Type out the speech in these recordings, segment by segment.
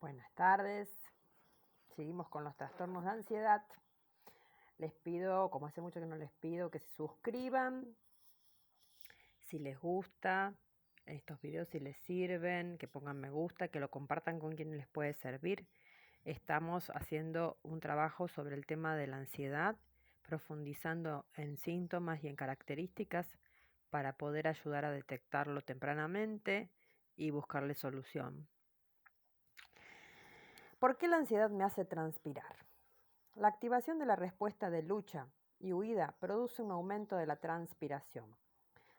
Buenas tardes. Seguimos con los trastornos de ansiedad. Les pido, como hace mucho que no les pido, que se suscriban. Si les gusta estos videos, si les sirven, que pongan me gusta, que lo compartan con quien les puede servir. Estamos haciendo un trabajo sobre el tema de la ansiedad, profundizando en síntomas y en características para poder ayudar a detectarlo tempranamente y buscarle solución. ¿Por qué la ansiedad me hace transpirar? La activación de la respuesta de lucha y huida produce un aumento de la transpiración.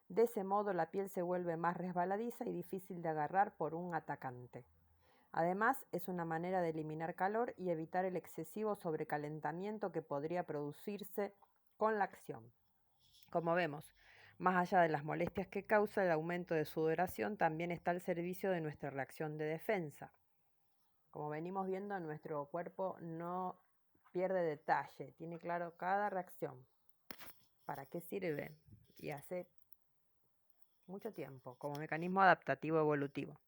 De ese modo, la piel se vuelve más resbaladiza y difícil de agarrar por un atacante. Además, es una manera de eliminar calor y evitar el excesivo sobrecalentamiento que podría producirse con la acción. Como vemos, más allá de las molestias que causa, el aumento de sudoración también está al servicio de nuestra reacción de defensa. Como venimos viendo, nuestro cuerpo no pierde detalle, tiene claro cada reacción, para qué sirve y hace mucho tiempo como mecanismo adaptativo evolutivo.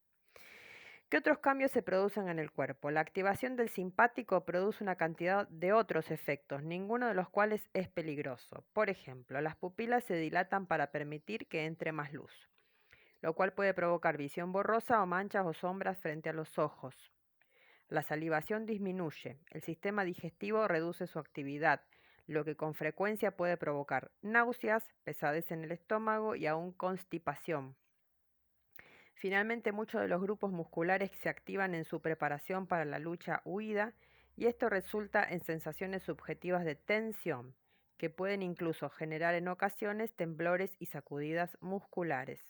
¿Qué otros cambios se producen en el cuerpo? La activación del simpático produce una cantidad de otros efectos, ninguno de los cuales es peligroso. Por ejemplo, las pupilas se dilatan para permitir que entre más luz, lo cual puede provocar visión borrosa o manchas o sombras frente a los ojos. La salivación disminuye, el sistema digestivo reduce su actividad, lo que con frecuencia puede provocar náuseas, pesadez en el estómago y aún constipación. Finalmente, muchos de los grupos musculares se activan en su preparación para la lucha-huida y esto resulta en sensaciones subjetivas de tensión, que pueden incluso generar en ocasiones temblores y sacudidas musculares.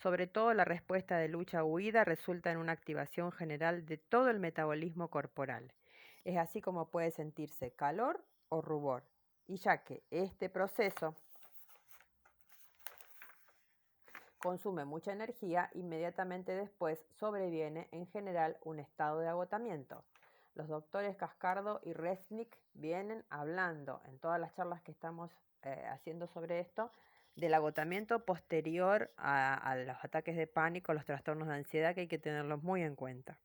Sobre todo, la respuesta de lucha-huida resulta en una activación general de todo el metabolismo corporal. Es así como puede sentirse calor o rubor. Y ya que este proceso consume mucha energía, inmediatamente después sobreviene en general un estado de agotamiento. Los doctores Cascardo y Resnick vienen hablando en todas las charlas que estamos haciendo sobre esto del agotamiento posterior a los ataques de pánico, los trastornos de ansiedad, que hay que tenerlos muy en cuenta,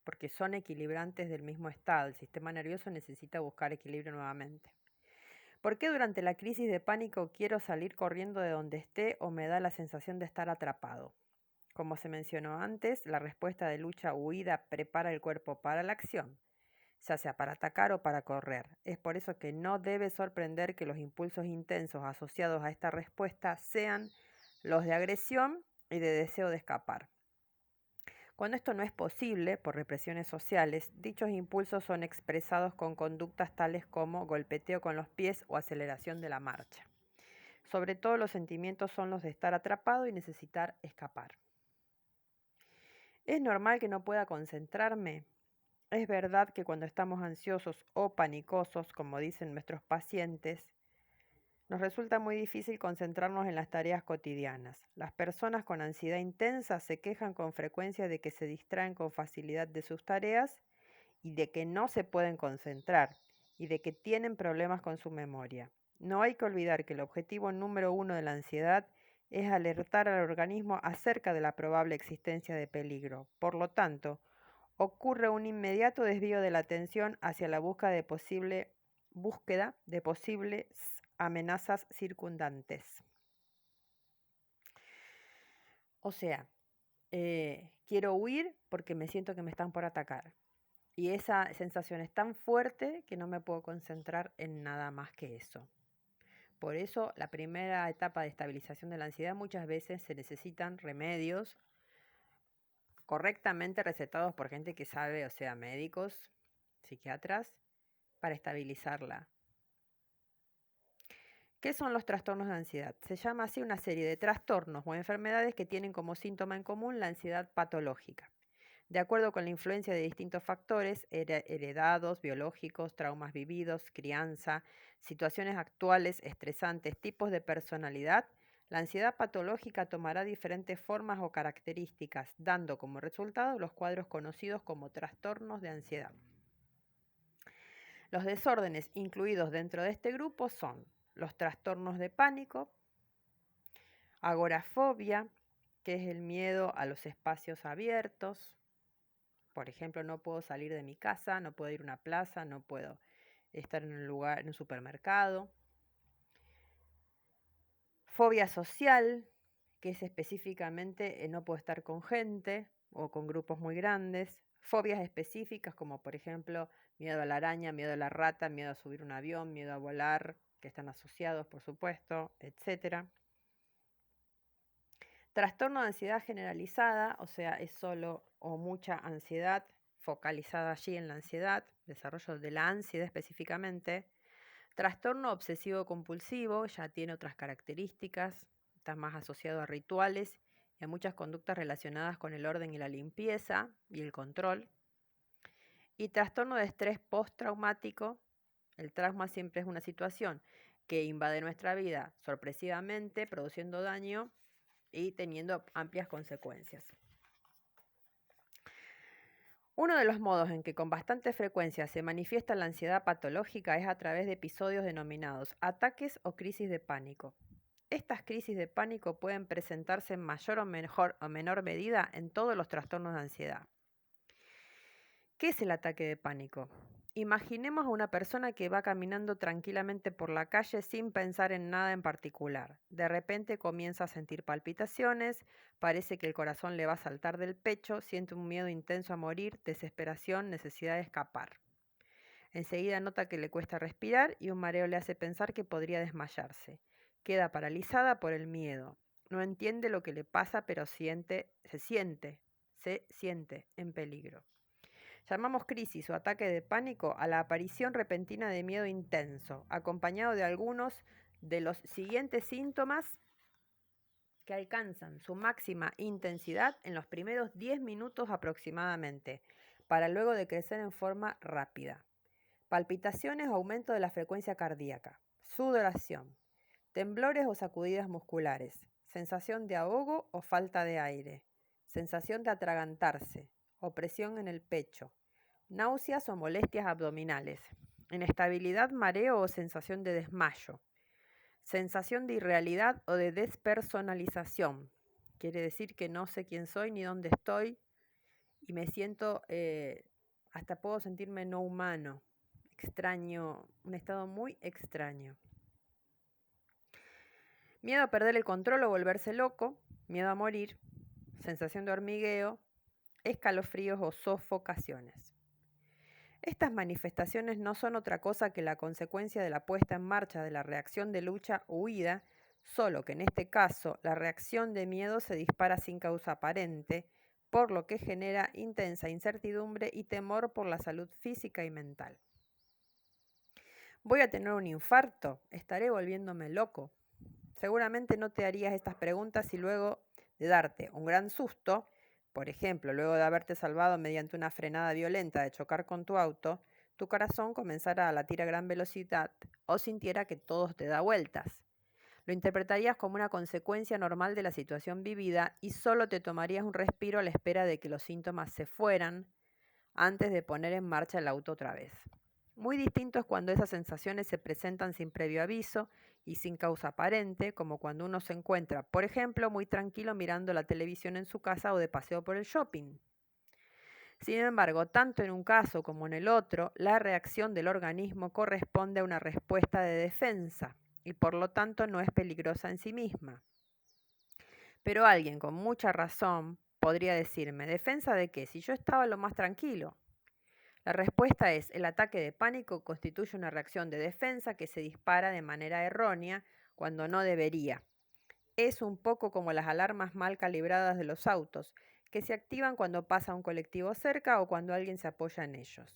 porque son equilibrantes del mismo estado. El sistema nervioso necesita buscar equilibrio nuevamente. ¿Por qué durante la crisis de pánico quiero salir corriendo de donde esté o me da la sensación de estar atrapado? Como se mencionó antes, la respuesta de lucha-huida prepara el cuerpo para la acción, ya sea para atacar o para correr. Es por eso que no debe sorprender que los impulsos intensos asociados a esta respuesta sean los de agresión y de deseo de escapar. Cuando esto no es posible, por represiones sociales, dichos impulsos son expresados con conductas tales como golpeteo con los pies o aceleración de la marcha. Sobre todo, los sentimientos son los de estar atrapado y necesitar escapar. ¿Es normal que no pueda concentrarme? Es verdad que cuando estamos ansiosos o panicosos, como dicen nuestros pacientes, nos resulta muy difícil concentrarnos en las tareas cotidianas. Las personas con ansiedad intensa se quejan con frecuencia de que se distraen con facilidad de sus tareas y de que no se pueden concentrar y de que tienen problemas con su memoria. No hay que olvidar que el objetivo número 1 de la ansiedad es alertar al organismo acerca de la probable existencia de peligro. Por lo tanto, ocurre un inmediato desvío de la atención hacia la búsqueda de posibles amenazas circundantes. O sea, quiero huir porque me siento que me están por atacar. Y esa sensación es tan fuerte que no me puedo concentrar en nada más que eso. Por eso, la primera etapa de estabilización de la ansiedad, muchas veces se necesitan remedios correctamente recetados por gente que sabe, o sea, médicos, psiquiatras, para estabilizarla. ¿Qué son los trastornos de ansiedad? Se llama así una serie de trastornos o enfermedades que tienen como síntoma en común la ansiedad patológica. De acuerdo con la influencia de distintos factores, heredados, biológicos, traumas vividos, crianza, situaciones actuales, estresantes, tipos de personalidad, la ansiedad patológica tomará diferentes formas o características, dando como resultado los cuadros conocidos como trastornos de ansiedad. Los desórdenes incluidos dentro de este grupo son los trastornos de pánico, agorafobia, que es el miedo a los espacios abiertos, Por ejemplo, no puedo salir de mi casa, no puedo ir a una plaza, no puedo estar en un lugar, en un supermercado. Fobia social, que es específicamente no puedo estar con gente o con grupos muy grandes. Fobias específicas como por ejemplo miedo a la araña, miedo a la rata, miedo a subir un avión, miedo a volar, que están asociados por supuesto, etc. Trastorno de ansiedad generalizada, o sea, es solo o mucha ansiedad focalizada allí en la ansiedad, desarrollo de la ansiedad específicamente. Trastorno obsesivo compulsivo ya tiene otras características, está más asociado a rituales y a muchas conductas relacionadas con el orden y la limpieza y el control. Y trastorno de estrés postraumático, el trauma siempre es una situación que invade nuestra vida sorpresivamente, produciendo daño y teniendo amplias consecuencias. Uno de los modos en que con bastante frecuencia se manifiesta la ansiedad patológica es a través de episodios denominados ataques o crisis de pánico. Estas crisis de pánico pueden presentarse en mayor o menor medida en todos los trastornos de ansiedad. ¿Qué es el ataque de pánico? Imaginemos a una persona que va caminando tranquilamente por la calle sin pensar en nada en particular. De repente comienza a sentir palpitaciones, parece que el corazón le va a saltar del pecho, siente un miedo intenso a morir, desesperación, necesidad de escapar. Enseguida nota que le cuesta respirar y un mareo le hace pensar que podría desmayarse. Queda paralizada por el miedo. No entiende lo que le pasa, pero se siente en peligro. Llamamos crisis o ataque de pánico a la aparición repentina de miedo intenso, acompañado de algunos de los siguientes síntomas que alcanzan su máxima intensidad en los primeros 10 minutos aproximadamente, para luego decrecer en forma rápida. Palpitaciones o aumento de la frecuencia cardíaca, sudoración, temblores o sacudidas musculares, sensación de ahogo o falta de aire, sensación de atragantarse, opresión en el pecho, náuseas o molestias abdominales, inestabilidad, mareo o sensación de desmayo, sensación de irrealidad o de despersonalización. Quiere decir que no sé quién soy ni dónde estoy y me siento, hasta puedo sentirme no humano, extraño, un estado muy extraño. Miedo a perder el control o volverse loco, miedo a morir, sensación de hormigueo, escalofríos o sofocaciones. Estas manifestaciones no son otra cosa que la consecuencia de la puesta en marcha de la reacción de lucha o huida, solo que en este caso la reacción de miedo se dispara sin causa aparente, por lo que genera intensa incertidumbre y temor por la salud física y mental. ¿Voy a tener un infarto? ¿Estaré volviéndome loco? Seguramente no te harías estas preguntas si luego de darte un gran susto, por ejemplo, luego de haberte salvado mediante una frenada violenta de chocar con tu auto, tu corazón comenzara a latir a gran velocidad o sintiera que todo te da vueltas. Lo interpretarías como una consecuencia normal de la situación vivida y solo te tomarías un respiro a la espera de que los síntomas se fueran antes de poner en marcha el auto otra vez. Muy distinto es cuando esas sensaciones se presentan sin previo aviso y sin causa aparente, como cuando uno se encuentra, por ejemplo, muy tranquilo mirando la televisión en su casa o de paseo por el shopping. Sin embargo, tanto en un caso como en el otro, la reacción del organismo corresponde a una respuesta de defensa y por lo tanto no es peligrosa en sí misma. Pero alguien con mucha razón podría decirme, ¿defensa de qué? Si yo estaba lo más tranquilo. La respuesta es, el ataque de pánico constituye una reacción de defensa que se dispara de manera errónea cuando no debería. Es un poco como las alarmas mal calibradas de los autos, que se activan cuando pasa un colectivo cerca o cuando alguien se apoya en ellos.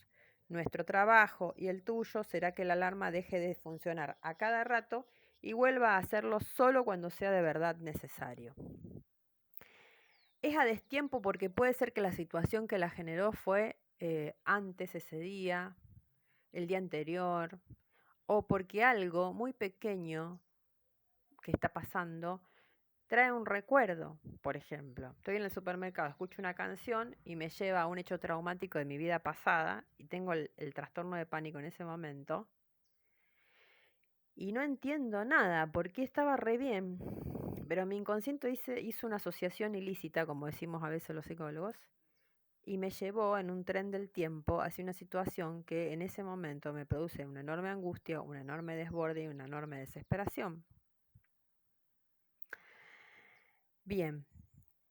Nuestro trabajo y el tuyo será que la alarma deje de funcionar a cada rato y vuelva a hacerlo solo cuando sea de verdad necesario. Es a destiempo porque puede ser que la situación que la generó fue antes ese día, el día anterior, o porque algo muy pequeño que está pasando trae un recuerdo. Por ejemplo, estoy en el supermercado, escucho una canción y me lleva a un hecho traumático de mi vida pasada y tengo el trastorno de pánico en ese momento y no entiendo nada porque estaba re bien, pero mi inconsciente hizo una asociación ilícita, como decimos a veces los psicólogos, y me llevó en un tren del tiempo hacia una situación que en ese momento me produce una enorme angustia, un enorme desborde y una enorme desesperación. Bien,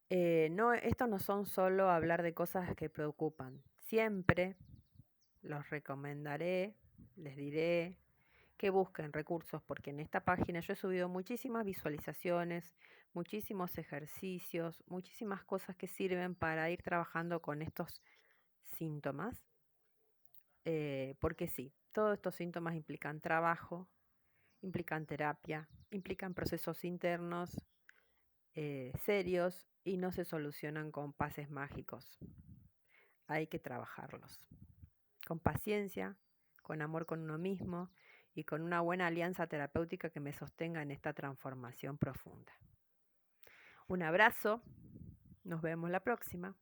estos no son solo hablar de cosas que preocupan. Siempre los recomendaré, les diré que busquen recursos, porque en esta página yo he subido muchísimas visualizaciones, muchísimos ejercicios, muchísimas cosas que sirven para ir trabajando con estos síntomas, porque sí, todos estos síntomas implican trabajo, implican terapia, implican procesos internos serios y no se solucionan con pases mágicos. Hay que trabajarlos con paciencia, con amor con uno mismo y con una buena alianza terapéutica que me sostenga en esta transformación profunda. Un abrazo, nos vemos la próxima.